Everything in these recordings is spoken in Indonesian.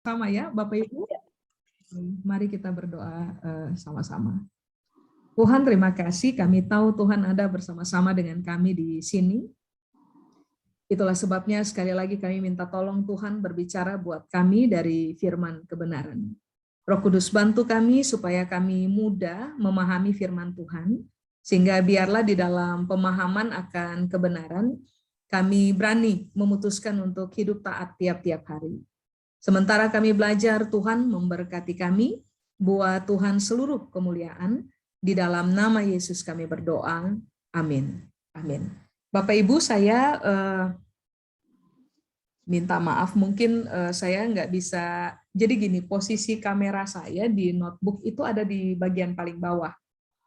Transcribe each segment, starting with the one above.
Sama ya, Bapak Ibu. Mari kita berdoa sama-sama. Tuhan, terima kasih. Kami tahu Tuhan ada bersama-sama dengan kami di sini. Itulah sebabnya sekali lagi kami minta tolong Tuhan berbicara buat kami dari firman kebenaran. Roh Kudus bantu kami supaya kami mudah memahami firman Tuhan, sehingga biarlah di dalam pemahaman akan kebenaran, kami berani memutuskan untuk hidup taat tiap-tiap hari. Sementara kami belajar, Tuhan memberkati kami, buat Tuhan seluruh kemuliaan, di dalam nama Yesus kami berdoa, amin. Amin. Bapak Ibu, saya minta maaf, mungkin saya nggak bisa, jadi gini, posisi kamera saya di notebook itu ada di bagian paling bawah.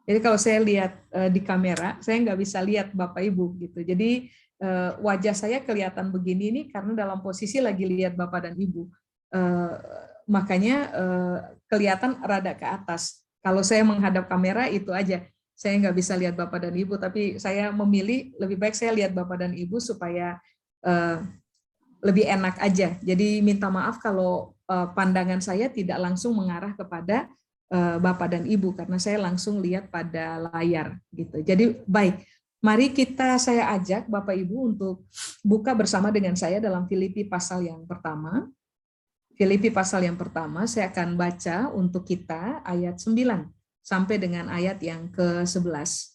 Jadi kalau saya lihat di kamera, saya nggak bisa lihat Bapak Ibu gitu. Jadi wajah saya kelihatan begini ini karena dalam posisi lagi lihat Bapak dan Ibu. Makanya kelihatan rada ke atas. Kalau saya menghadap kamera itu aja. Saya nggak bisa lihat Bapak dan Ibu, tapi saya memilih lebih baik saya lihat Bapak dan Ibu supaya lebih enak aja. Jadi minta maaf kalau pandangan saya tidak langsung mengarah kepada Bapak dan Ibu karena saya langsung lihat pada layar gitu. Jadi baik, mari saya ajak Bapak Ibu untuk buka bersama dengan saya dalam Filipi pasal yang pertama. Filipi pasal yang pertama saya akan baca untuk kita ayat 9 sampai dengan ayat yang ke-11.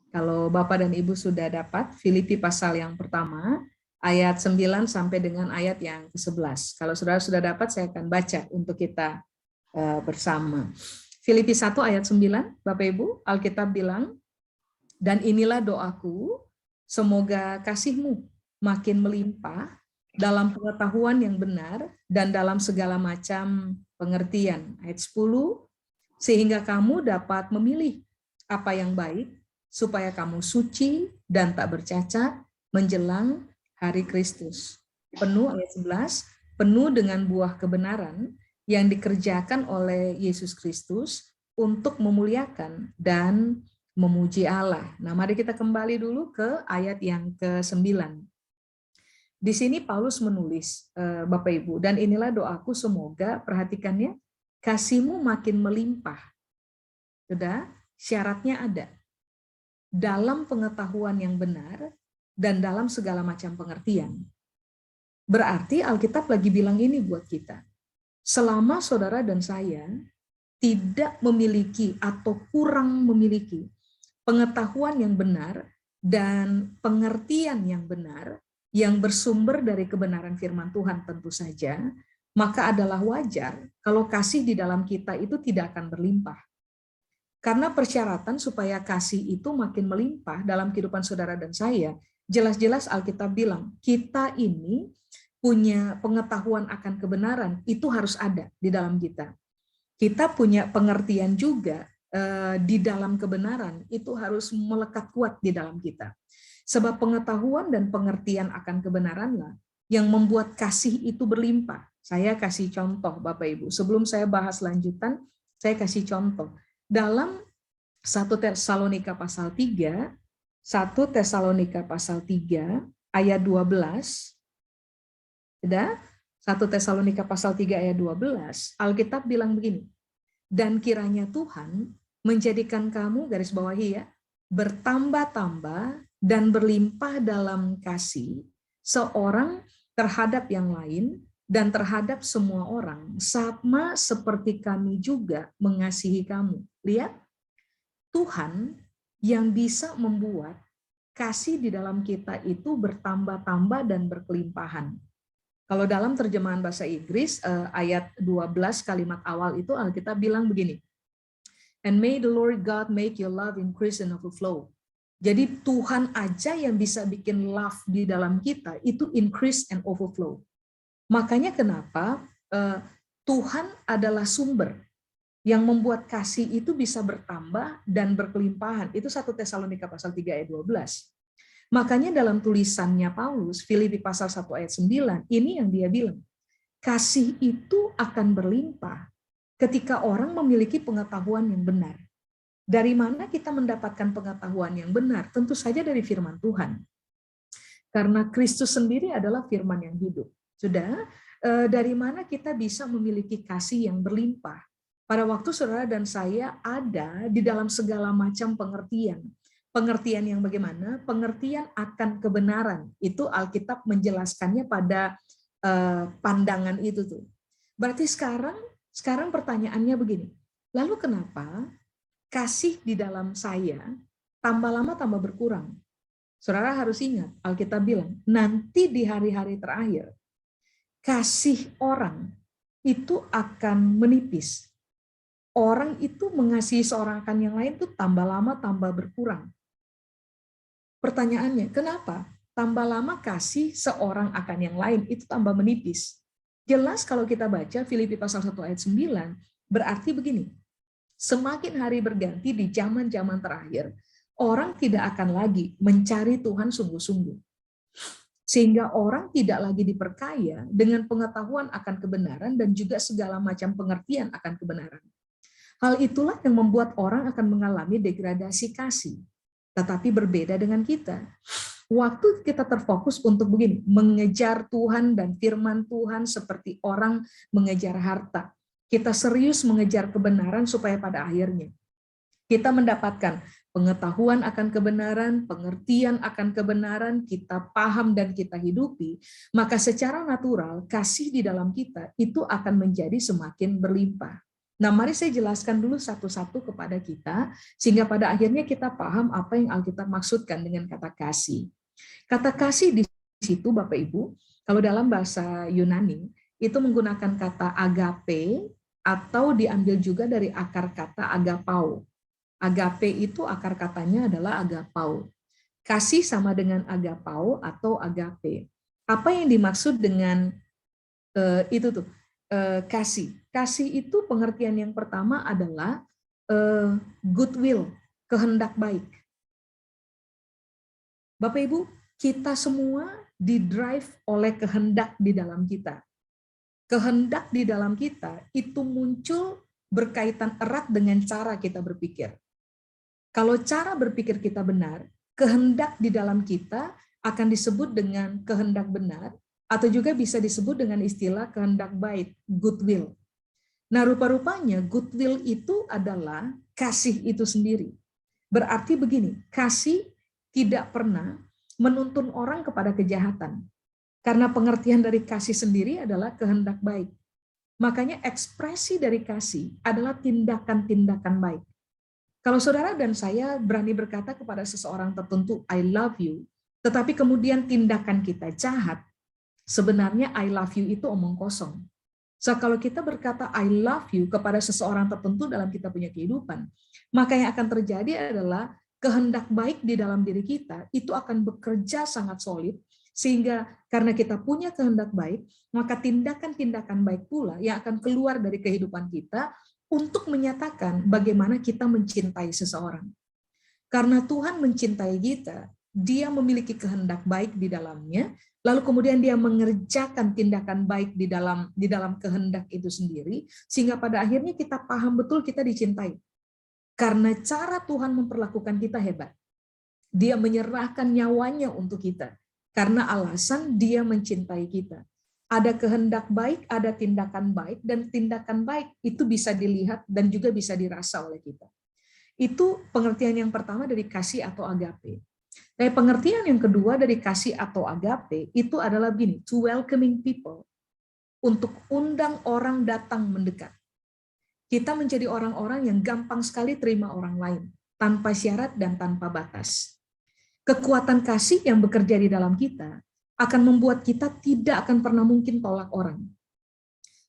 Kalau Bapak dan Ibu sudah dapat Filipi pasal yang pertama ayat 9 sampai dengan ayat yang ke-11. Kalau saudara sudah dapat saya akan baca untuk kita bersama. Filipi 1 ayat 9, Bapak Ibu, Alkitab bilang, dan inilah doaku, semoga kasihmu makin melimpah dalam pengetahuan yang benar dan dalam segala macam pengertian. Ayat 10, sehingga kamu dapat memilih apa yang baik, supaya kamu suci dan tak bercacat menjelang hari Kristus. Penuh ayat 11, penuh dengan buah kebenaran yang dikerjakan oleh Yesus Kristus untuk memuliakan dan memuji Allah. Nah, mari kita kembali dulu ke ayat yang ke-9. Di sini Paulus menulis, Bapak Ibu, dan inilah doaku semoga, perhatikannya, kasihmu makin melimpah. Sudah, syaratnya ada. Dalam pengetahuan yang benar dan dalam segala macam pengertian. Berarti Alkitab lagi bilang ini buat kita. Selama saudara dan saya tidak memiliki atau kurang memiliki pengetahuan yang benar dan pengertian yang benar yang bersumber dari kebenaran firman Tuhan tentu saja, maka adalah wajar kalau kasih di dalam kita itu tidak akan berlimpah. Karena persyaratan supaya kasih itu makin melimpah dalam kehidupan saudara dan saya, jelas-jelas Alkitab bilang, kita ini punya pengetahuan akan kebenaran, itu harus ada di dalam kita. Kita punya pengertian juga di dalam kebenaran, itu harus melekat kuat di dalam kita. Sebab pengetahuan dan pengertian akan kebenaranlah yang membuat kasih itu berlimpah. Saya kasih contoh Bapak Ibu. Sebelum saya bahas lanjutan, saya kasih contoh. Dalam 1 Tesalonika pasal 3, 1 Tesalonika pasal 3 ayat 12. Sudah? 1 Tesalonika pasal 3 ayat 12, Alkitab bilang begini. Dan kiranya Tuhan menjadikan kamu, garis bawahi ya, bertambah-tambah dan berlimpah dalam kasih seorang terhadap yang lain dan terhadap semua orang, sama seperti kami juga mengasihi kamu. Lihat, Tuhan yang bisa membuat kasih di dalam kita itu bertambah-tambah dan berkelimpahan. Kalau dalam terjemahan bahasa Inggris, ayat 12 kalimat awal itu Alkitab bilang begini, and may the Lord God make your love increase and overflow. Jadi Tuhan aja yang bisa bikin love di dalam kita itu increase and overflow. Makanya kenapa Tuhan adalah sumber yang membuat kasih itu bisa bertambah dan berkelimpahan. Itu 1 Tesalonika pasal 3 ayat 12. Makanya dalam tulisannya Paulus, Filipi pasal 1 ayat 9, ini yang dia bilang, kasih itu akan berlimpah ketika orang memiliki pengetahuan yang benar. Dari mana kita mendapatkan pengetahuan yang benar? Tentu saja dari firman Tuhan. Karena Kristus sendiri adalah firman yang hidup. Sudah, dari mana kita bisa memiliki kasih yang berlimpah? Pada waktu saudara dan saya ada di dalam segala macam pengertian. Pengertian yang bagaimana? Pengertian akan kebenaran. Itu Alkitab menjelaskannya pada pandangan itu tuh. Berarti sekarang pertanyaannya begini. Lalu kenapa kasih di dalam saya tambah lama tambah berkurang? Saudara harus ingat, Alkitab bilang, nanti di hari-hari terakhir, kasih orang itu akan menipis. Orang itu mengasihi seorang akan yang lain itu tambah lama tambah berkurang. Pertanyaannya, kenapa? Tambah lama kasih seorang akan yang lain itu tambah menipis. Jelas kalau kita baca Filipi pasal 1 ayat 9, berarti begini, semakin hari berganti di zaman-zaman terakhir, orang tidak akan lagi mencari Tuhan sungguh-sungguh. Sehingga orang tidak lagi diperkaya dengan pengetahuan akan kebenaran dan juga segala macam pengertian akan kebenaran. Hal itulah yang membuat orang akan mengalami degradasi kasih. Tetapi berbeda dengan kita. Waktu kita terfokus untuk begini, mengejar Tuhan dan firman Tuhan seperti orang mengejar harta. Kita serius mengejar kebenaran supaya pada akhirnya kita mendapatkan pengetahuan akan kebenaran, pengertian akan kebenaran, kita paham dan kita hidupi, maka secara natural kasih di dalam kita itu akan menjadi semakin berlimpah. Nah, mari saya jelaskan dulu satu-satu kepada kita, sehingga pada akhirnya kita paham apa yang Alkitab maksudkan dengan kata kasih. Kata kasih di situ, Bapak Ibu, kalau dalam bahasa Yunani, itu menggunakan kata agape, atau diambil juga dari akar kata agapau. Agape itu akar katanya adalah agapau. Kasih sama dengan agapau atau agape. Apa yang dimaksud dengan itu tuh? Kasih. Kasih itu pengertian yang pertama adalah goodwill, kehendak baik. Bapak Ibu, kita semua didrive oleh kehendak di dalam kita. Kehendak di dalam kita itu muncul berkaitan erat dengan cara kita berpikir. Kalau cara berpikir kita benar, kehendak di dalam kita akan disebut dengan kehendak benar, atau juga bisa disebut dengan istilah kehendak baik, goodwill. Nah, rupa-rupanya goodwill itu adalah kasih itu sendiri. Berarti begini, kasih tidak pernah menuntun orang kepada kejahatan. Karena pengertian dari kasih sendiri adalah kehendak baik. Makanya ekspresi dari kasih adalah tindakan-tindakan baik. Kalau saudara dan saya berani berkata kepada seseorang tertentu, I love you, tetapi kemudian tindakan kita jahat, sebenarnya I love you itu omong kosong. So, kalau kita berkata I love you kepada seseorang tertentu dalam kita punya kehidupan, maka yang akan terjadi adalah kehendak baik di dalam diri kita itu akan bekerja sangat solid, sehingga karena kita punya kehendak baik, maka tindakan-tindakan baik pula yang akan keluar dari kehidupan kita untuk menyatakan bagaimana kita mencintai seseorang. Karena Tuhan mencintai kita, Dia memiliki kehendak baik di dalamnya, lalu kemudian Dia mengerjakan tindakan baik di dalam kehendak itu sendiri, sehingga pada akhirnya kita paham betul kita dicintai. Karena cara Tuhan memperlakukan kita hebat. Dia menyerahkan nyawanya untuk kita, karena alasan Dia mencintai kita. Ada kehendak baik, ada tindakan baik, dan tindakan baik itu bisa dilihat dan juga bisa dirasa oleh kita. Itu pengertian yang pertama dari kasih atau agape. Tapi pengertian yang kedua dari kasih atau agape itu adalah begini, to welcoming people, untuk undang orang datang mendekat. Kita menjadi orang-orang yang gampang sekali terima orang lain, tanpa syarat dan tanpa batas. Kekuatan kasih yang bekerja di dalam kita akan membuat kita tidak akan pernah mungkin tolak orang.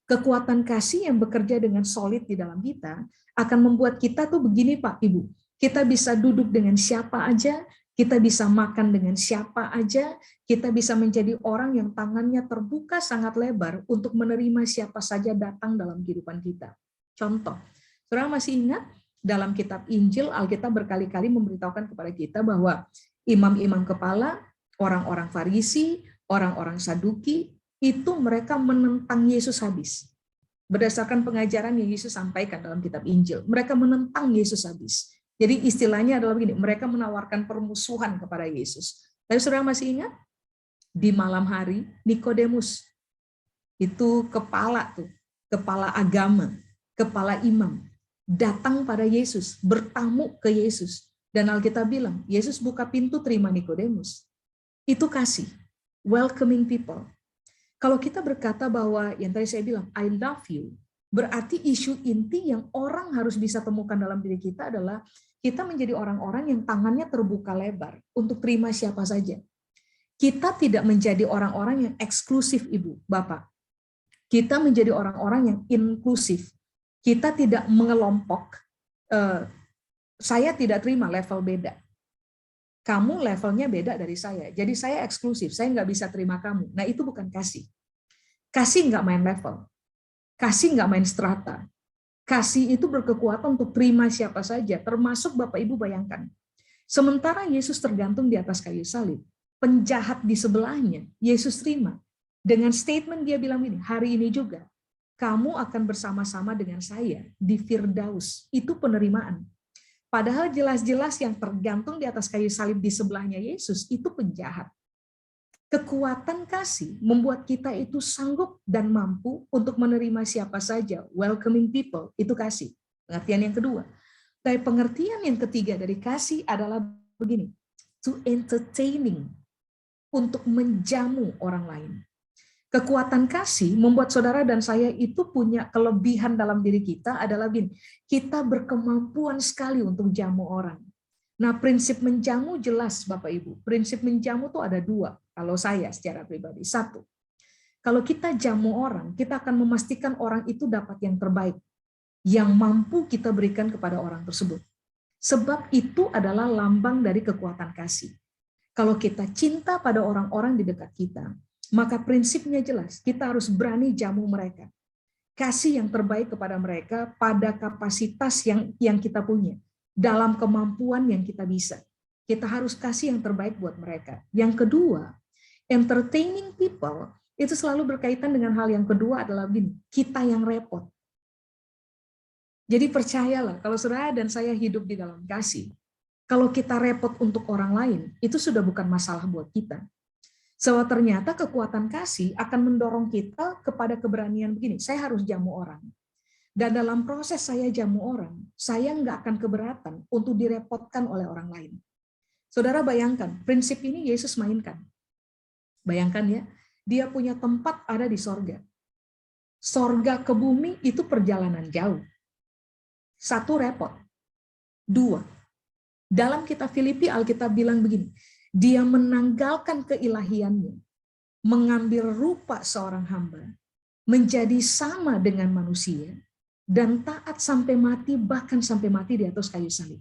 Kekuatan kasih yang bekerja dengan solid di dalam kita akan membuat kita tuh begini Pak Ibu, kita bisa duduk dengan siapa aja, kita bisa makan dengan siapa aja, kita bisa menjadi orang yang tangannya terbuka sangat lebar untuk menerima siapa saja datang dalam kehidupan kita. Contoh, saudara masih ingat dalam kitab Injil, Alkitab berkali-kali memberitahukan kepada kita bahwa imam-imam kepala, orang-orang Farisi, orang-orang Saduki, itu mereka menentang Yesus habis. Berdasarkan pengajaran yang Yesus sampaikan dalam kitab Injil, mereka menentang Yesus habis. Jadi istilahnya adalah begini, mereka menawarkan permusuhan kepada Yesus. Tapi saudara masih ingat? Di malam hari, Nikodemus Itu kepala agama, kepala imam, datang pada Yesus, bertamu ke Yesus. Dan Alkitab bilang, Yesus buka pintu terima Nikodemus. Itu kasih, welcoming people. Kalau kita berkata bahwa, yang tadi saya bilang, I love you, berarti isu inti yang orang harus bisa temukan dalam diri kita adalah kita menjadi orang-orang yang tangannya terbuka lebar untuk terima siapa saja. Kita tidak menjadi orang-orang yang eksklusif, Ibu, Bapak. Kita menjadi orang-orang yang inklusif. Kita tidak mengelompok, saya tidak terima level beda. Kamu levelnya beda dari saya, jadi saya eksklusif, saya nggak bisa terima kamu. Nah, itu bukan kasih. Kasih nggak main level. Kasih nggak main strata. Kasih itu berkekuatan untuk terima siapa saja, termasuk Bapak Ibu bayangkan. Sementara Yesus tergantung di atas kayu salib, penjahat di sebelahnya, Yesus terima. Dengan statement dia bilang ini, hari ini juga, kamu akan bersama-sama dengan saya di Firdaus. Itu penerimaan. Padahal jelas-jelas yang tergantung di atas kayu salib di sebelahnya Yesus, itu penjahat. Kekuatan kasih membuat kita itu sanggup dan mampu untuk menerima siapa saja, welcoming people, itu kasih. Pengertian yang kedua. Tapi pengertian yang ketiga dari kasih adalah begini, to entertaining, untuk menjamu orang lain. Kekuatan kasih membuat saudara dan saya itu punya kelebihan dalam diri kita adalah begini, kita berkemampuan sekali untuk jamu orang. Nah, prinsip menjamu jelas Bapak Ibu. Prinsip menjamu tuh ada dua, kalau saya secara pribadi. Satu, kalau kita jamu orang, kita akan memastikan orang itu dapat yang terbaik, yang mampu kita berikan kepada orang tersebut. Sebab itu adalah lambang dari kekuatan kasih. Kalau kita cinta pada orang-orang di dekat kita, maka prinsipnya jelas, kita harus berani jamu mereka. Kasih yang terbaik kepada mereka pada kapasitas yang kita punya, dalam kemampuan yang kita bisa. Kita harus kasih yang terbaik buat mereka. Yang kedua, entertaining people, itu selalu berkaitan dengan hal yang kedua adalah begini, kita yang repot. Jadi percayalah, kalau saudara dan saya hidup di dalam kasih, kalau kita repot untuk orang lain, itu sudah bukan masalah buat kita. Sebab ternyata kekuatan kasih akan mendorong kita kepada keberanian begini, saya harus jamu orang. Dan dalam proses saya jamu orang, saya nggak akan keberatan untuk direpotkan oleh orang lain. Saudara bayangkan, prinsip ini Yesus mainkan. Bayangkan ya, dia punya tempat ada di sorga. Sorga ke bumi itu perjalanan jauh. Satu, repot. Dua, dalam kitab Filipi Alkitab bilang begini, dia menanggalkan keilahiannya, mengambil rupa seorang hamba, menjadi sama dengan manusia, dan taat sampai mati, bahkan sampai mati di atas kayu salib.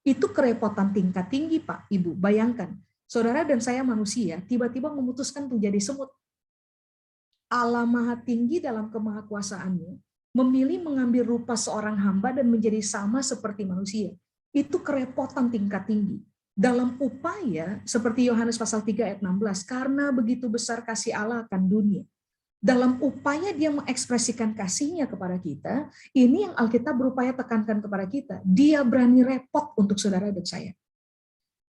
Itu kerepotan tingkat tinggi, Pak, Ibu. Bayangkan, saudara dan saya manusia, tiba-tiba memutuskan untuk jadi semut. Allah Maha Tinggi dalam kemahakuasaannya, memilih mengambil rupa seorang hamba dan menjadi sama seperti manusia. Itu kerepotan tingkat tinggi. Dalam upaya, seperti Yohanes pasal 3 ayat 16, karena begitu besar kasih Allah akan dunia. Dalam upaya dia mengekspresikan kasihnya kepada kita, ini yang Alkitab berupaya tekankan kepada kita. Dia berani repot untuk saudara dan saya.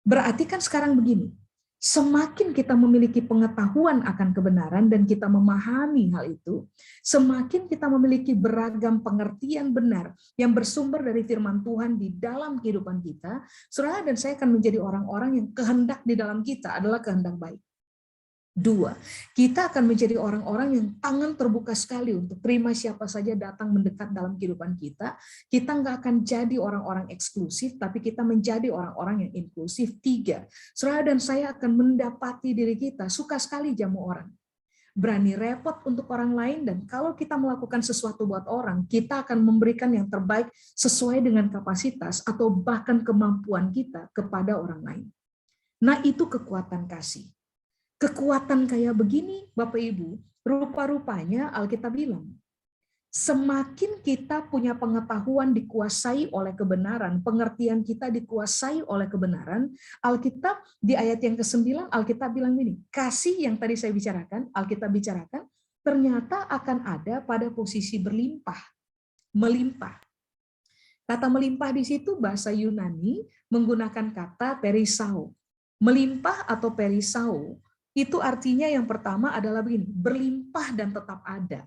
Berarti kan sekarang begini, semakin kita memiliki pengetahuan akan kebenaran dan kita memahami hal itu, semakin kita memiliki beragam pengertian benar yang bersumber dari firman Tuhan di dalam kehidupan kita, saudara dan saya akan menjadi orang-orang yang kehendak di dalam kita adalah kehendak baik. Dua, kita akan menjadi orang-orang yang tangan terbuka sekali untuk terima siapa saja datang mendekat dalam kehidupan kita. Kita nggak akan jadi orang-orang eksklusif, tapi kita menjadi orang-orang yang inklusif. Tiga, saudara dan saya akan mendapati diri kita suka sekali jamu orang. Berani repot untuk orang lain, dan kalau kita melakukan sesuatu buat orang, kita akan memberikan yang terbaik sesuai dengan kapasitas atau bahkan kemampuan kita kepada orang lain. Nah, itu kekuatan kasih. Kekuatan kayak begini, Bapak Ibu, rupa-rupanya Alkitab bilang, semakin kita punya pengetahuan dikuasai oleh kebenaran, pengertian kita dikuasai oleh kebenaran, Alkitab di ayat yang ke-9, Alkitab bilang ini, kasih yang tadi saya bicarakan, Alkitab bicarakan, ternyata akan ada pada posisi berlimpah, melimpah. Kata melimpah di situ bahasa Yunani menggunakan kata perisao. Melimpah atau perisao Itu artinya yang pertama adalah begini, berlimpah dan tetap ada.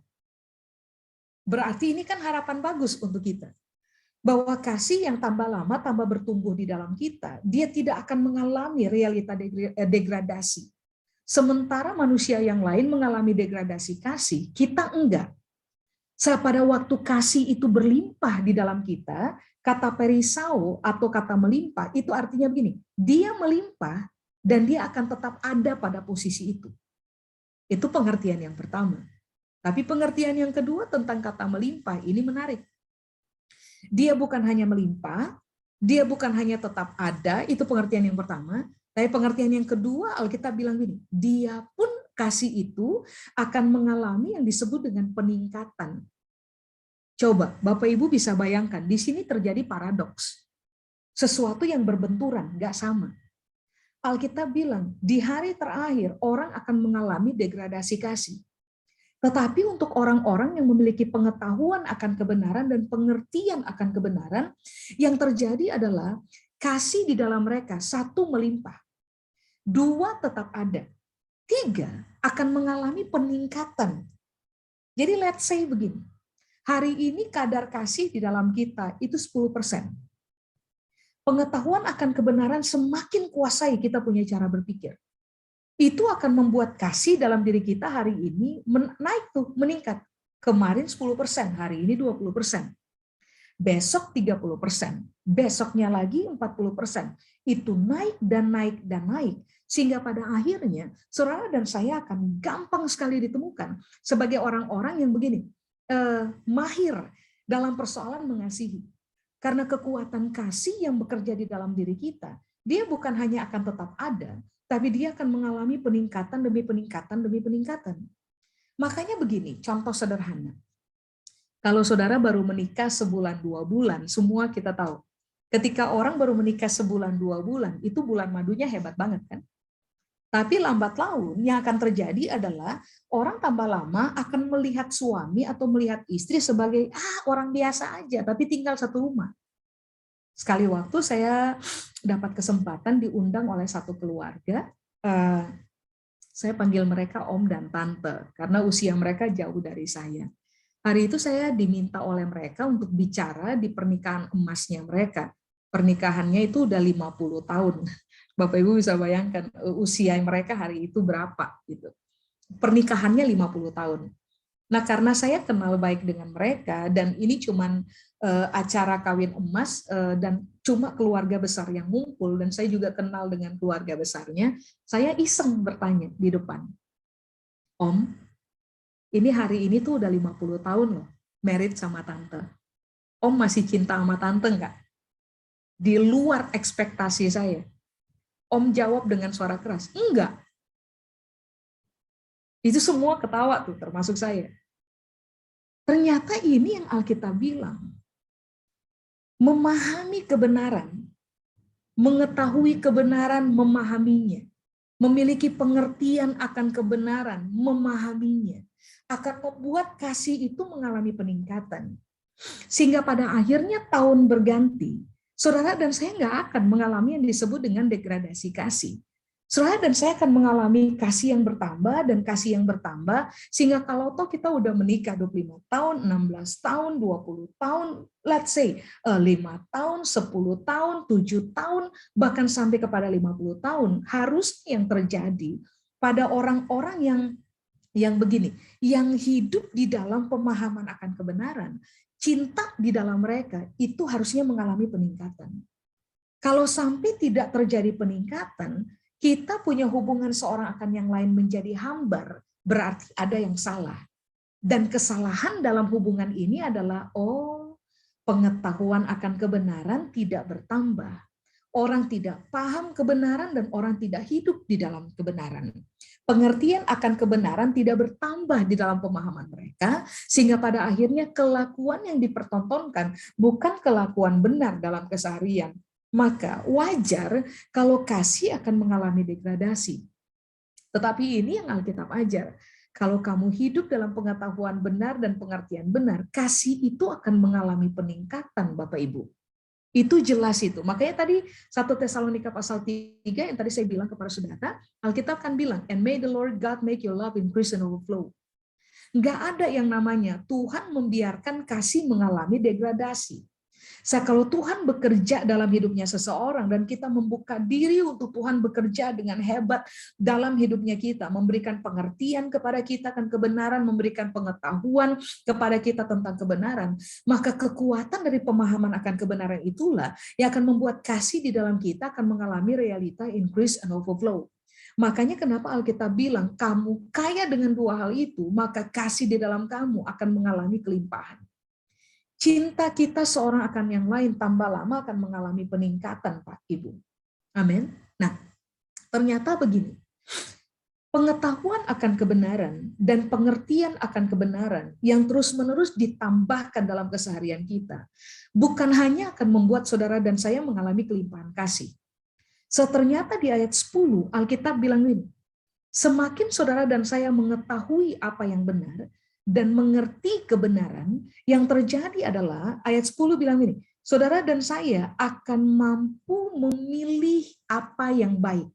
Berarti ini kan harapan bagus untuk kita. Bahwa kasih yang tambah lama, tambah bertumbuh di dalam kita, dia tidak akan mengalami realita degradasi. Sementara manusia yang lain mengalami degradasi kasih, kita enggak. Pada waktu kasih itu berlimpah di dalam kita, kata perisau atau kata melimpah, itu artinya begini, dia melimpah dan dia akan tetap ada pada posisi itu. Itu pengertian yang pertama. Tapi pengertian yang kedua tentang kata melimpah, ini menarik. Dia bukan hanya melimpah, dia bukan hanya tetap ada, itu pengertian yang pertama. Tapi pengertian yang kedua, Alkitab bilang gini, dia pun kasih itu akan mengalami yang disebut dengan peningkatan. Coba, Bapak Ibu bisa bayangkan, di sini terjadi paradoks. Sesuatu yang berbenturan, nggak sama. Alkitab bilang, di hari terakhir orang akan mengalami degradasi kasih. Tetapi untuk orang-orang yang memiliki pengetahuan akan kebenaran dan pengertian akan kebenaran, yang terjadi adalah kasih di dalam mereka, satu melimpah, dua tetap ada, tiga akan mengalami peningkatan. Jadi let's say begini, hari ini kadar kasih di dalam kita itu 10%. Pengetahuan akan kebenaran semakin kuasai kita punya cara berpikir. Itu akan membuat kasih dalam diri kita hari ini naik tuh, meningkat. Kemarin 10%, hari ini 20%. Besok 30%, besoknya lagi 40%. Itu naik dan naik dan naik. Sehingga pada akhirnya, saudara dan saya akan gampang sekali ditemukan sebagai orang-orang yang begini, mahir dalam persoalan mengasihi. Karena kekuatan kasih yang bekerja di dalam diri kita, dia bukan hanya akan tetap ada, tapi dia akan mengalami peningkatan demi peningkatan demi peningkatan. Makanya begini, contoh sederhana. Kalau saudara baru menikah sebulan 2 bulan, semua kita tahu. Ketika orang baru menikah sebulan 2 bulan, itu bulan madunya hebat banget kan? Tapi lambat laun yang akan terjadi adalah orang tambah lama akan melihat suami atau melihat istri sebagai orang biasa aja, tapi tinggal satu rumah. Sekali waktu saya dapat kesempatan diundang oleh satu keluarga, saya panggil mereka om dan tante, karena usia mereka jauh dari saya. Hari itu saya diminta oleh mereka untuk bicara di pernikahan emasnya mereka. Pernikahannya itu udah 50 tahun. Bapak Ibu bisa bayangkan usia mereka hari itu berapa gitu. Pernikahannya 50 tahun. Nah, karena saya kenal baik dengan mereka dan ini cuman acara kawin emas dan cuma keluarga besar yang ngumpul dan saya juga kenal dengan keluarga besarnya, saya iseng bertanya di depan. Om, ini hari ini tuh udah 50 tahun loh, married sama tante. Om masih cinta sama tante enggak? Di luar ekspektasi saya. Om jawab dengan suara keras, enggak. Itu semua ketawa tuh, termasuk saya. Ternyata ini yang Alkitab bilang. Memahami kebenaran, mengetahui kebenaran, memahaminya, memiliki pengertian akan kebenaran, memahaminya, akan membuat kasih itu mengalami peningkatan. Sehingga pada akhirnya tahun berganti, saudara dan saya nggak akan mengalami yang disebut dengan degradasi kasih. Saudara dan saya akan mengalami kasih yang bertambah dan kasih yang bertambah, sehingga kalau toh kita udah menikah 25 tahun, 16 tahun, 20 tahun, let's say 5 tahun, 10 tahun, 7 tahun, bahkan sampai kepada 50 tahun, harus yang terjadi pada orang-orang yang begini, yang hidup di dalam pemahaman akan kebenaran, cinta di dalam mereka, itu harusnya mengalami peningkatan. Kalau sampai tidak terjadi peningkatan, kita punya hubungan seorang akan yang lain menjadi hambar, berarti ada yang salah. Dan kesalahan dalam hubungan ini adalah, pengetahuan akan kebenaran tidak bertambah. Orang tidak paham kebenaran dan orang tidak hidup di dalam kebenaran. Pengertian akan kebenaran tidak bertambah di dalam pemahaman mereka, sehingga pada akhirnya kelakuan yang dipertontonkan bukan kelakuan benar dalam keseharian. Maka wajar kalau kasih akan mengalami degradasi. Tetapi ini yang Alkitab ajar. Kalau kamu hidup dalam pengetahuan benar dan pengertian benar, kasih itu akan mengalami peningkatan, Bapak Ibu. Itu jelas itu. Makanya tadi 1 Tesalonika pasal 3 yang tadi saya bilang kepada saudara, Alkitab kan bilang, and may the Lord God make your love increase and overflow. Nggak ada yang namanya Tuhan membiarkan kasih mengalami degradasi. Kalau Tuhan bekerja dalam hidupnya seseorang dan kita membuka diri untuk Tuhan bekerja dengan hebat dalam hidupnya kita, memberikan pengertian kepada kita akan kebenaran, memberikan pengetahuan kepada kita tentang kebenaran, maka kekuatan dari pemahaman akan kebenaran itulah yang akan membuat kasih di dalam kita akan mengalami realita increase and overflow. Makanya kenapa Alkitab bilang, kamu kaya dengan dua hal itu, maka kasih di dalam kamu akan mengalami kelimpahan. Cinta kita seorang akan yang lain tambah lama akan mengalami peningkatan, Pak Ibu. Amin. Nah, ternyata begini. Pengetahuan akan kebenaran dan pengertian akan kebenaran yang terus-menerus ditambahkan dalam keseharian kita, bukan hanya akan membuat saudara dan saya mengalami kelimpahan kasih. Ternyata di ayat 10, Alkitab bilang ini, semakin saudara dan saya mengetahui apa yang benar, dan mengerti kebenaran, yang terjadi adalah ayat 10 bilang ini, saudara dan saya akan mampu memilih apa yang baik.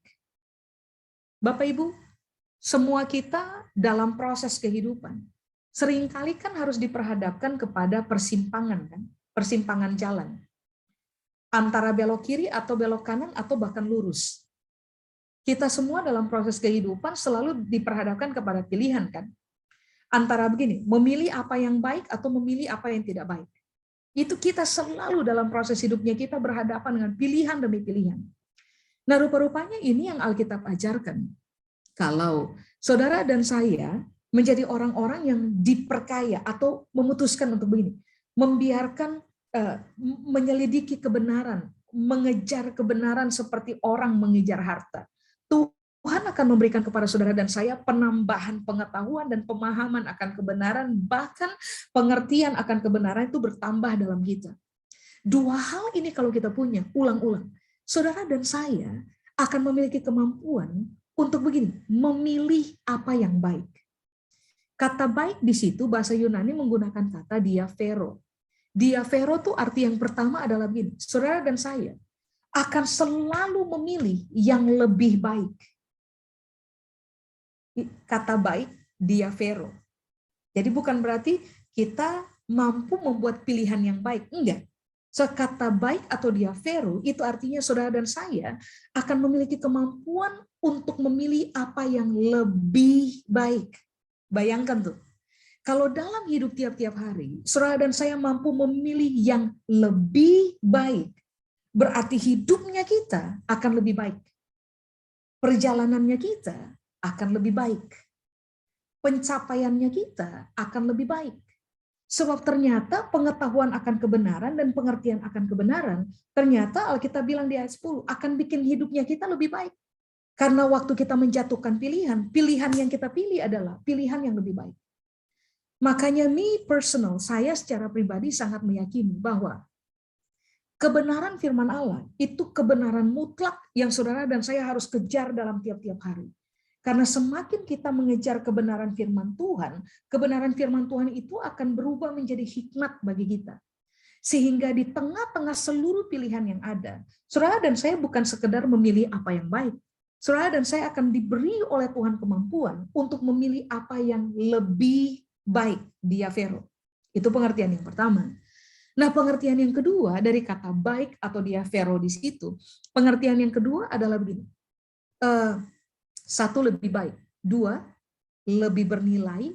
Bapak Ibu, semua kita dalam proses kehidupan, seringkali kan harus diperhadapkan kepada persimpangan, kan? Persimpangan jalan. Antara belok kiri atau belok kanan atau bahkan lurus. Kita semua dalam proses kehidupan selalu diperhadapkan kepada pilihan, kan? Antara begini, memilih apa yang baik atau memilih apa yang tidak baik. Itu kita selalu dalam proses hidupnya kita berhadapan dengan pilihan demi pilihan. Nah, rupa-rupanya ini yang Alkitab ajarkan. Kalau saudara dan saya menjadi orang-orang yang diperkaya atau memutuskan untuk begini, membiarkan menyelidiki kebenaran, mengejar kebenaran seperti orang mengejar harta. Tuhan akan memberikan kepada saudara dan saya penambahan pengetahuan dan pemahaman akan kebenaran, bahkan pengertian akan kebenaran itu bertambah dalam kita. Dua hal ini kalau kita punya, ulang-ulang, saudara dan saya akan memiliki kemampuan untuk begini, memilih apa yang baik. Kata baik di situ bahasa Yunani menggunakan kata diafero. Diafero itu arti yang pertama adalah begini, saudara dan saya akan selalu memilih yang lebih baik. Kata baik, diafero. Jadi bukan berarti kita mampu membuat pilihan yang baik. Enggak. Kata baik atau diafero itu artinya saudara dan saya akan memiliki kemampuan untuk memilih apa yang lebih baik. Bayangkan tuh. Kalau dalam hidup tiap-tiap hari, saudara dan saya mampu memilih yang lebih baik. Berarti hidupnya kita akan lebih baik. Perjalanannya kita akan lebih baik. Pencapaiannya kita akan lebih baik. Sebab ternyata pengetahuan akan kebenaran dan pengertian akan kebenaran, ternyata Alkitab bilang di ayat 10, akan bikin hidupnya kita lebih baik. Karena waktu kita menjatuhkan pilihan, pilihan yang kita pilih adalah pilihan yang lebih baik. Makanya saya secara pribadi sangat meyakini bahwa kebenaran firman Allah itu kebenaran mutlak yang saudara dan saya harus kejar dalam tiap-tiap hari. Karena semakin kita mengejar kebenaran firman Tuhan itu akan berubah menjadi hikmat bagi kita. Sehingga di tengah-tengah seluruh pilihan yang ada, saudara dan saya bukan sekedar memilih apa yang baik. Saudara dan saya akan diberi oleh Tuhan kemampuan untuk memilih apa yang lebih baik, diafero. Itu pengertian yang pertama. Nah, pengertian yang kedua dari kata baik atau diafero di situ, pengertian yang kedua adalah begini. Satu, lebih baik. Dua, lebih bernilai.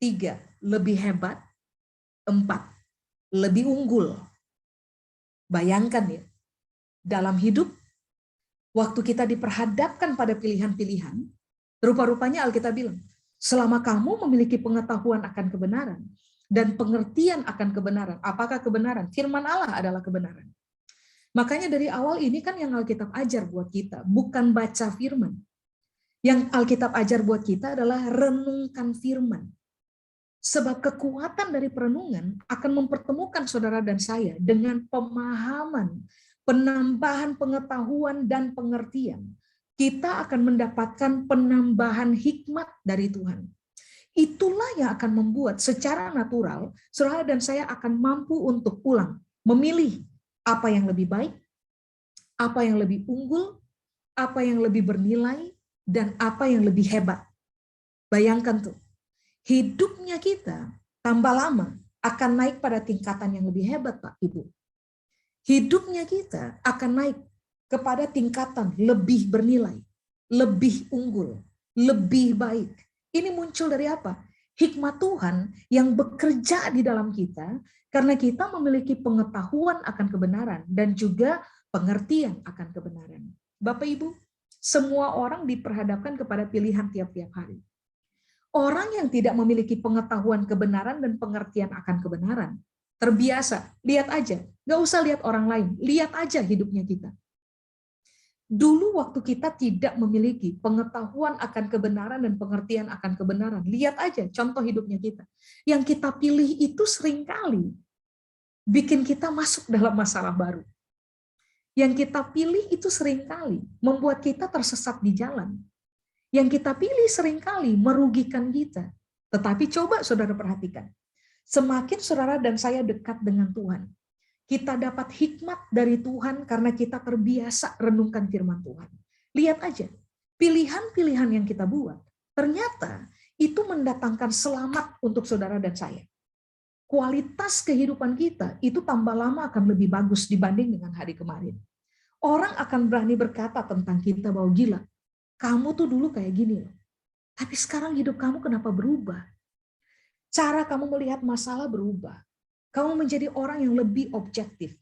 Tiga, lebih hebat. Empat, lebih unggul. Bayangkan ya, dalam hidup, waktu kita diperhadapkan pada pilihan-pilihan, rupa-rupanya Alkitab bilang, selama kamu memiliki pengetahuan akan kebenaran dan pengertian akan kebenaran, apakah kebenaran? Firman Allah adalah kebenaran. Makanya dari awal ini kan yang Alkitab ajar buat kita, bukan baca firman. Yang Alkitab ajar buat kita adalah renungkan firman. Sebab kekuatan dari perenungan akan mempertemukan saudara dan saya dengan pemahaman, penambahan pengetahuan dan pengertian. Kita akan mendapatkan penambahan hikmat dari Tuhan. Itulah yang akan membuat secara natural saudara dan saya akan mampu untuk memilih apa yang lebih baik, apa yang lebih unggul, apa yang lebih bernilai, dan apa yang lebih hebat. Bayangkan tuh, hidupnya kita tambah lama akan naik pada tingkatan yang lebih hebat, Pak, Ibu. Hidupnya kita akan naik kepada tingkatan lebih bernilai, lebih unggul, lebih baik. Ini muncul dari apa? Hikmat Tuhan yang bekerja di dalam kita karena kita memiliki pengetahuan akan kebenaran dan juga pengertian akan kebenaran. Bapak Ibu, semua orang diperhadapkan kepada pilihan tiap-tiap hari. Orang yang tidak memiliki pengetahuan kebenaran dan pengertian akan kebenaran, terbiasa, lihat aja, nggak usah lihat orang lain, lihat aja hidupnya kita. Dulu waktu kita tidak memiliki pengetahuan akan kebenaran dan pengertian akan kebenaran, lihat aja contoh hidupnya kita. Yang kita pilih itu seringkali bikin kita masuk dalam masalah baru. Yang kita pilih itu seringkali membuat kita tersesat di jalan. Yang kita pilih seringkali merugikan kita. Tetapi coba saudara perhatikan, semakin saudara dan saya dekat dengan Tuhan, kita dapat hikmat dari Tuhan karena kita terbiasa renungkan firman Tuhan. Lihat aja, pilihan-pilihan yang kita buat, ternyata itu mendatangkan selamat untuk saudara dan saya. Kualitas kehidupan kita itu tambah lama akan lebih bagus dibanding dengan hari kemarin. Orang akan berani berkata tentang kita bahwa gila, kamu tuh dulu kayak gini loh. Tapi sekarang hidup kamu kenapa berubah? Cara kamu melihat masalah berubah. Kamu menjadi orang yang lebih objektif.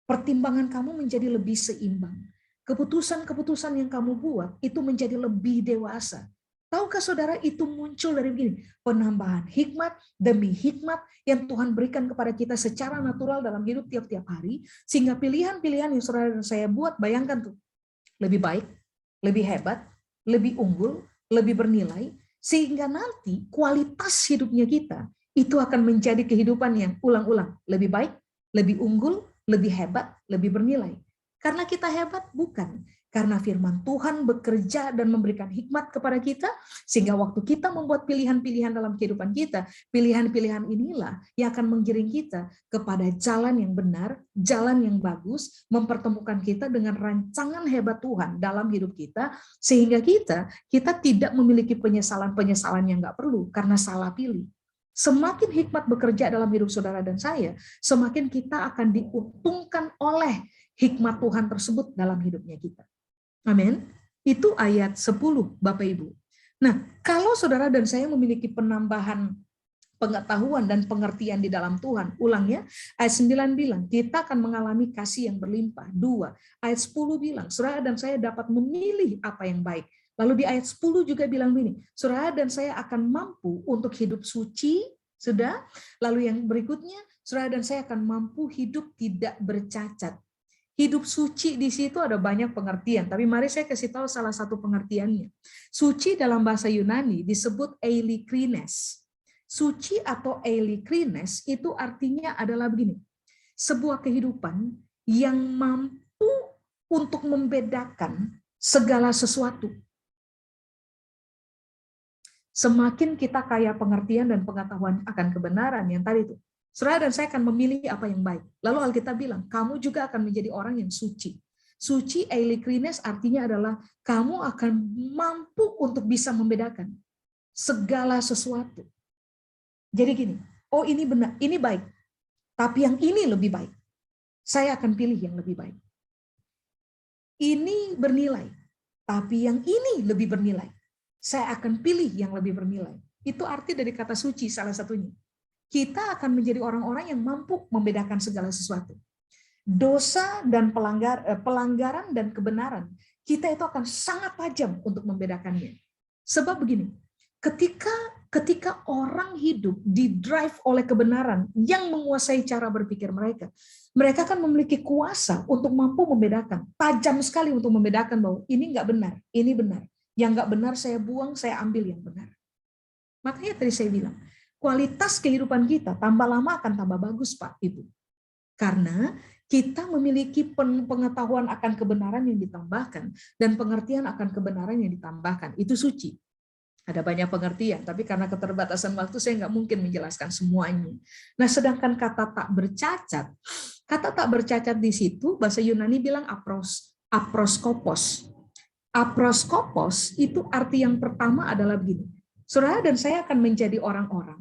Pertimbangan kamu menjadi lebih seimbang. Keputusan-keputusan yang kamu buat itu menjadi lebih dewasa. Tahukah saudara itu muncul dari begini? Penambahan hikmat demi hikmat yang Tuhan berikan kepada kita secara natural dalam hidup tiap-tiap hari. Sehingga pilihan-pilihan yang saudara dan saya buat, bayangkan tuh. Lebih baik, lebih hebat, lebih unggul, lebih bernilai. Sehingga nanti kualitas hidupnya kita itu akan menjadi kehidupan yang ulang-ulang. Lebih baik, lebih unggul, lebih hebat, lebih bernilai. Karena kita hebat? Bukan. Karena firman Tuhan bekerja dan memberikan hikmat kepada kita, sehingga waktu kita membuat pilihan-pilihan dalam kehidupan kita, pilihan-pilihan inilah yang akan menggiring kita kepada jalan yang benar, jalan yang bagus, mempertemukan kita dengan rancangan hebat Tuhan dalam hidup kita, sehingga kita tidak memiliki penyesalan-penyesalan yang nggak perlu karena salah pilih. Semakin hikmat bekerja dalam hidup saudara dan saya, semakin kita akan diuntungkan oleh hikmat Tuhan tersebut dalam hidupnya kita. Amin. Itu ayat 10, Bapak Ibu. Nah, kalau saudara dan saya memiliki penambahan pengetahuan dan pengertian di dalam Tuhan, ulangnya, ayat 9 bilang, kita akan mengalami kasih yang berlimpah. 2, ayat 10 bilang, saudara dan saya dapat memilih apa yang baik. Lalu di ayat 10 juga bilang begini, saudara dan saya akan mampu untuk hidup suci, sudah. Lalu yang berikutnya, saudara dan saya akan mampu hidup tidak bercacat. Hidup suci di situ ada banyak pengertian, tapi mari saya kasih tahu salah satu pengertiannya. Suci dalam bahasa Yunani disebut eilikrines. Suci atau eilikrines itu artinya adalah begini, sebuah kehidupan yang mampu untuk membedakan segala sesuatu. Semakin kita kaya pengertian dan pengetahuan akan kebenaran yang tadi itu, saudara dan saya akan memilih apa yang baik. Lalu Alkitab bilang, kamu juga akan menjadi orang yang suci. Suci eilikrines artinya adalah kamu akan mampu untuk bisa membedakan segala sesuatu. Jadi gini, oh ini benar, ini baik, tapi yang ini lebih baik. Saya akan pilih yang lebih baik. Ini bernilai, tapi yang ini lebih bernilai. Saya akan pilih yang lebih bernilai. Itu arti dari kata suci salah satunya. Kita akan menjadi orang-orang yang mampu membedakan segala sesuatu. Dosa dan pelanggaran dan kebenaran, kita itu akan sangat tajam untuk membedakannya. Sebab begini, ketika orang hidup di-drive oleh kebenaran yang menguasai cara berpikir mereka akan memiliki kuasa untuk mampu membedakan, tajam sekali untuk membedakan bahwa ini nggak benar, ini benar. Yang nggak benar saya buang, saya ambil yang benar. Makanya tadi saya bilang, kualitas kehidupan kita tambah lama akan tambah bagus, Pak, Ibu. Karena kita memiliki pengetahuan akan kebenaran yang ditambahkan dan pengertian akan kebenaran yang ditambahkan. Itu suci. Ada banyak pengertian, tapi karena keterbatasan waktu saya nggak mungkin menjelaskan semuanya. Nah, sedangkan kata tak bercacat Kata tak bercacat di situ, bahasa Yunani bilang aproskopos. Aproskopos itu arti yang pertama adalah begini. Saudara dan saya akan menjadi orang-orang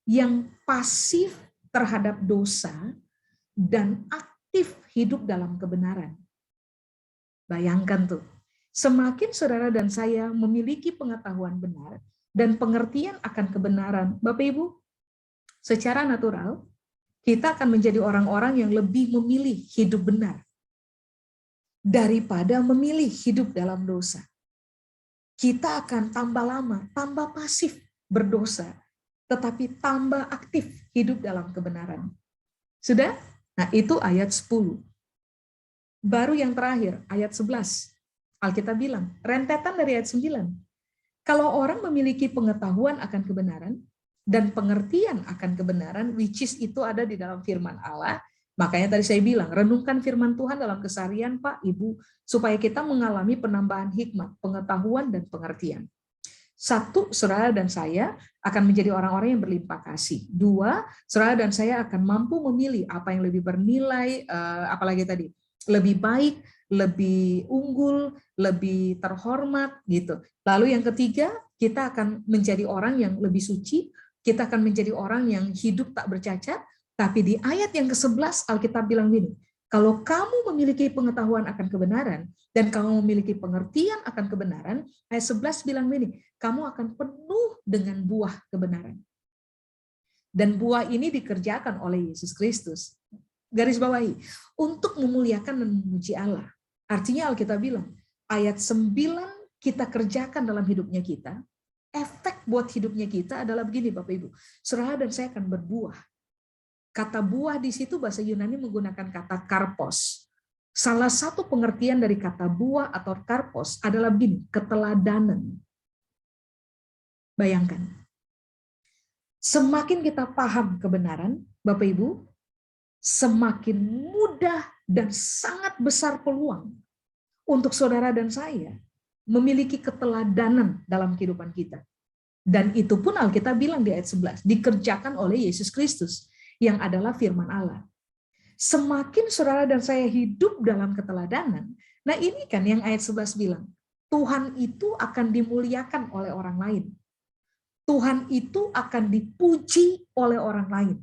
yang pasif terhadap dosa dan aktif hidup dalam kebenaran. Bayangkan tuh, semakin saudara dan saya memiliki pengetahuan benar dan pengertian akan kebenaran, Bapak Ibu, secara natural, kita akan menjadi orang-orang yang lebih memilih hidup benar daripada memilih hidup dalam dosa. Kita akan tambah lama, tambah pasif berdosa, tetapi tambah aktif hidup dalam kebenaran. Sudah? Nah, itu ayat 10. Baru yang terakhir, ayat 11. Alkitab bilang, rentetan dari ayat 9. Kalau orang memiliki pengetahuan akan kebenaran dan pengertian akan kebenaran, which is itu ada di dalam firman Allah, makanya tadi saya bilang, renungkan firman Tuhan dalam keseharian, Pak, Ibu, supaya kita mengalami penambahan hikmat, pengetahuan, dan pengertian. 1, saudara dan saya akan menjadi orang-orang yang berlimpah kasih. 2, saudara dan saya akan mampu memilih apa yang lebih bernilai, apalagi tadi, lebih baik, lebih unggul, lebih terhormat, gitu. Lalu yang ketiga, kita akan menjadi orang yang lebih suci, kita akan menjadi orang yang hidup tak bercacat. Tapi di ayat yang ke-11 Alkitab bilang gini, kalau kamu memiliki pengetahuan akan kebenaran dan kamu memiliki pengertian akan kebenaran, ayat 11 bilang gini, kamu akan penuh dengan buah kebenaran. Dan buah ini dikerjakan oleh Yesus Kristus. Garis bawahi, untuk memuliakan dan memuji Allah. Artinya Alkitab bilang, ayat 9 kita kerjakan dalam hidupnya kita, efek buat hidupnya kita adalah begini Bapak Ibu, saudara dan saya akan berbuah. Kata buah di situ bahasa Yunani menggunakan kata karpos. Salah satu pengertian dari kata buah atau karpos adalah begini, keteladanan. Bayangkan. Semakin kita paham kebenaran, Bapak Ibu, semakin mudah dan sangat besar peluang untuk saudara dan saya memiliki keteladanan dalam kehidupan kita. Dan itu pun Alkitab bilang di ayat 11, dikerjakan oleh Yesus Kristus, yang adalah firman Allah. Semakin saudara dan saya hidup dalam keteladanan, nah ini kan yang ayat 11 bilang, Tuhan itu akan dimuliakan oleh orang lain. Tuhan itu akan dipuji oleh orang lain.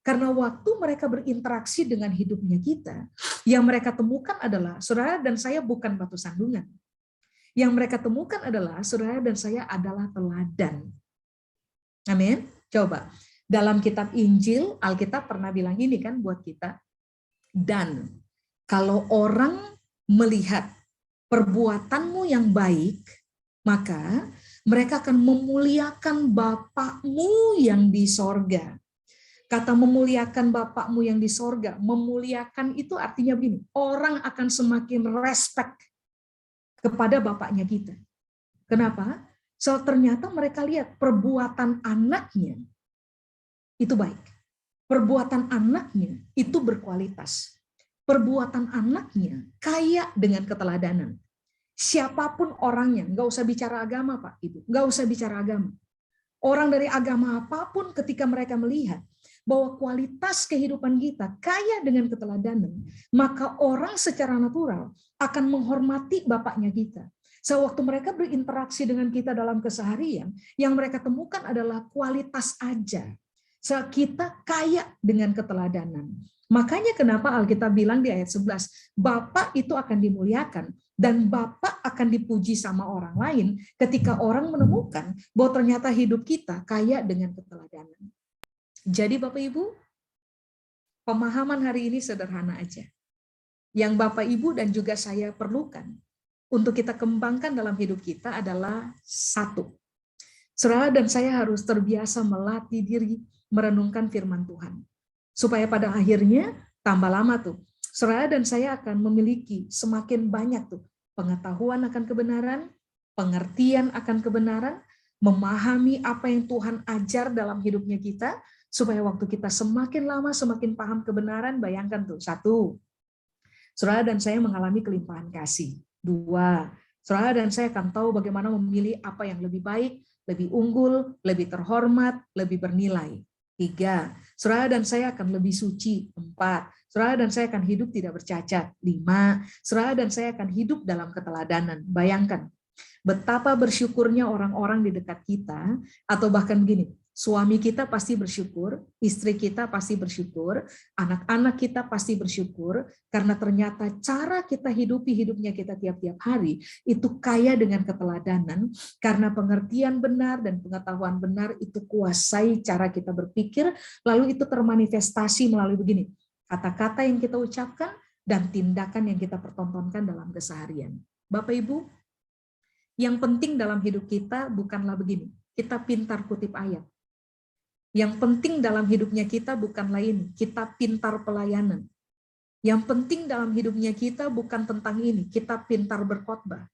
Karena waktu mereka berinteraksi dengan hidupnya kita, yang mereka temukan adalah, saudara dan saya bukan batu sandungan. Yang mereka temukan adalah, saudara dan saya adalah teladan. Amin. Coba. Dalam kitab Injil, Alkitab pernah bilang ini kan buat kita. Dan kalau orang melihat perbuatanmu yang baik, maka mereka akan memuliakan Bapakmu yang di sorga. Kata memuliakan Bapakmu yang di sorga, memuliakan itu artinya begini, orang akan semakin respect kepada Bapaknya kita. Kenapa? So, ternyata mereka lihat perbuatan anaknya itu baik. Perbuatan anaknya itu berkualitas. Perbuatan anaknya kaya dengan keteladanan. Siapapun orangnya, nggak usah bicara agama Pak Ibu, nggak usah bicara agama. Orang dari agama apapun ketika mereka melihat bahwa kualitas kehidupan kita kaya dengan keteladanan, maka orang secara natural akan menghormati bapaknya kita. Sewaktu mereka berinteraksi dengan kita dalam keseharian, yang mereka temukan adalah kualitas ajar. Kita kaya dengan keteladanan. Makanya kenapa Alkitab bilang di ayat 11, Bapa itu akan dimuliakan dan Bapa akan dipuji sama orang lain ketika orang menemukan bahwa ternyata hidup kita kaya dengan keteladanan. Jadi Bapak Ibu, pemahaman hari ini sederhana aja. Yang Bapak Ibu dan juga saya perlukan untuk kita kembangkan dalam hidup kita adalah 1. Saudara dan saya harus terbiasa melatih diri merenungkan firman Tuhan. Supaya pada akhirnya tambah lama tuh, saudara dan saya akan memiliki semakin banyak tuh pengetahuan akan kebenaran, pengertian akan kebenaran, memahami apa yang Tuhan ajar dalam hidupnya kita, supaya waktu kita semakin lama semakin paham kebenaran. Bayangkan tuh, 1, saudara dan saya mengalami kelimpahan kasih. 2, saudara dan saya akan tahu bagaimana memilih apa yang lebih baik, lebih unggul, lebih terhormat, lebih bernilai. 3, Saudara dan saya akan lebih suci. 4. Saudara dan saya akan hidup tidak bercacat. 5. Saudara dan saya akan hidup dalam keteladanan. Bayangkan, betapa bersyukurnya orang-orang di dekat kita, atau bahkan begini, suami kita pasti bersyukur, istri kita pasti bersyukur, anak-anak kita pasti bersyukur, karena ternyata cara kita hidupi hidupnya kita tiap-tiap hari, itu kaya dengan keteladanan, karena pengertian benar dan pengetahuan benar itu kuasai cara kita berpikir, lalu itu termanifestasi melalui begini, kata-kata yang kita ucapkan, dan tindakan yang kita pertontonkan dalam keseharian. Bapak Ibu, yang penting dalam hidup kita bukanlah begini, kita pintar kutip ayat. Yang penting dalam hidupnya kita bukanlah ini, kita pintar pelayanan. Yang penting dalam hidupnya kita bukan tentang ini, kita pintar berkhotbah.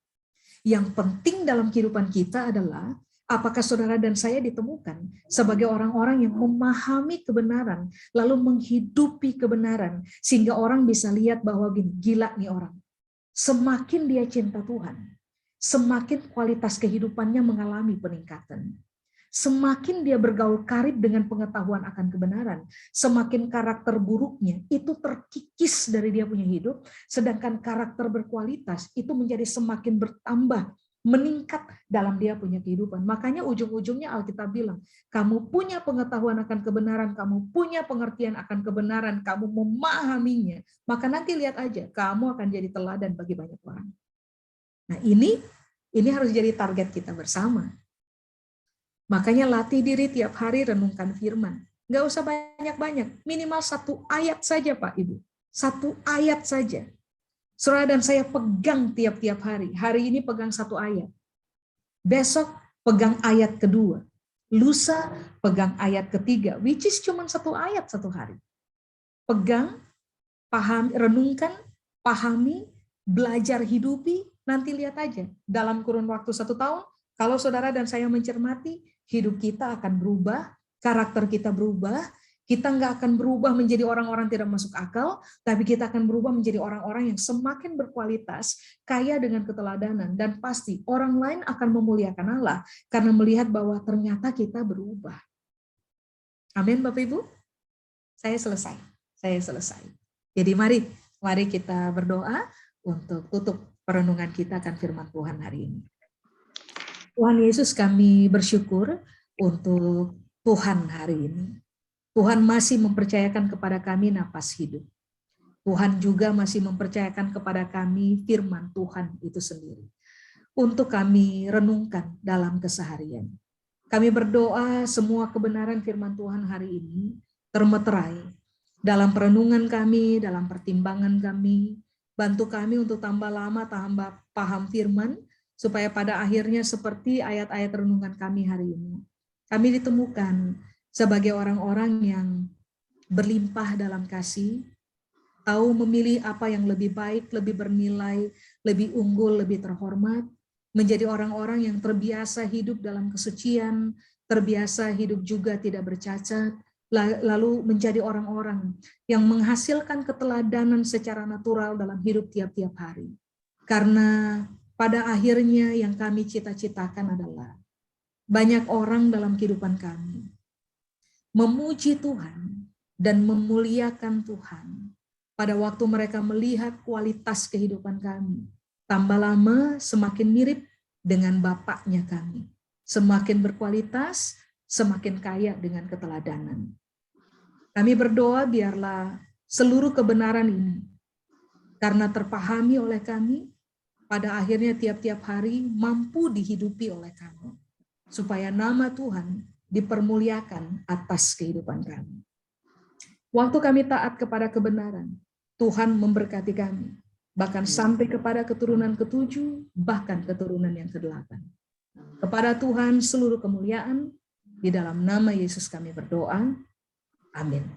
Yang penting dalam kehidupan kita adalah apakah saudara dan saya ditemukan sebagai orang-orang yang memahami kebenaran, lalu menghidupi kebenaran, sehingga orang bisa lihat bahwa gini, gila nih orang. Semakin dia cinta Tuhan, semakin kualitas kehidupannya mengalami peningkatan. Semakin dia bergaul karib dengan pengetahuan akan kebenaran, semakin karakter buruknya itu terkikis dari dia punya hidup, sedangkan karakter berkualitas itu menjadi semakin bertambah, meningkat dalam dia punya kehidupan. Makanya ujung-ujungnya Alkitab bilang, kamu punya pengetahuan akan kebenaran, kamu punya pengertian akan kebenaran, kamu memahaminya, maka nanti lihat aja, kamu akan jadi teladan bagi banyak orang. Nah ini harus jadi target kita bersama. Makanya latih diri tiap hari renungkan firman. Nggak usah banyak-banyak, minimal 1 ayat saja Pak Ibu. 1 ayat saja. Saudara dan saya pegang tiap-tiap hari. Hari ini pegang 1 ayat. Besok pegang ayat kedua. Lusa pegang ayat ketiga, which is cuma 1 ayat 1 hari. Pegang, pahami, renungkan, pahami, belajar hidupi, nanti lihat aja. Dalam kurun waktu 1 tahun, kalau saudara dan saya mencermati, hidup kita akan berubah, karakter kita berubah, kita nggak akan berubah menjadi orang-orang tidak masuk akal, tapi kita akan berubah menjadi orang-orang yang semakin berkualitas, kaya dengan keteladanan, dan pasti orang lain akan memuliakan Allah, karena melihat bahwa ternyata kita berubah. Amin Bapak Ibu? Saya selesai. Jadi mari kita berdoa untuk tutup perenungan kita akan firman Tuhan hari ini. Tuhan Yesus, kami bersyukur untuk Tuhan hari ini. Tuhan masih mempercayakan kepada kami napas hidup. Tuhan juga masih mempercayakan kepada kami firman Tuhan itu sendiri. Untuk kami renungkan dalam keseharian. Kami berdoa semua kebenaran firman Tuhan hari ini termeterai dalam perenungan kami, dalam pertimbangan kami. Bantu kami untuk tambah lama, tambah paham firman, supaya pada akhirnya seperti ayat-ayat renungan kami hari ini. Kami ditemukan sebagai orang-orang yang berlimpah dalam kasih, tahu memilih apa yang lebih baik, lebih bernilai, lebih unggul, lebih terhormat, menjadi orang-orang yang terbiasa hidup dalam kesucian, terbiasa hidup juga tidak bercacat, lalu menjadi orang-orang yang menghasilkan keteladanan secara natural dalam hidup tiap-tiap hari. Karena pada akhirnya yang kami cita-citakan adalah banyak orang dalam kehidupan kami memuji Tuhan dan memuliakan Tuhan pada waktu mereka melihat kualitas kehidupan kami. Tambah lama semakin mirip dengan Bapaknya kami. Semakin berkualitas, semakin kaya dengan keteladanan. Kami berdoa biarlah seluruh kebenaran ini, karena terpahami oleh kami, pada akhirnya tiap-tiap hari mampu dihidupi oleh kami. Supaya nama Tuhan dipermuliakan atas kehidupan kami. Waktu kami taat kepada kebenaran, Tuhan memberkati kami. Bahkan sampai kepada keturunan ke-7, bahkan keturunan yang ke-8. Kepada Tuhan seluruh kemuliaan, di dalam nama Yesus kami berdoa. Amin.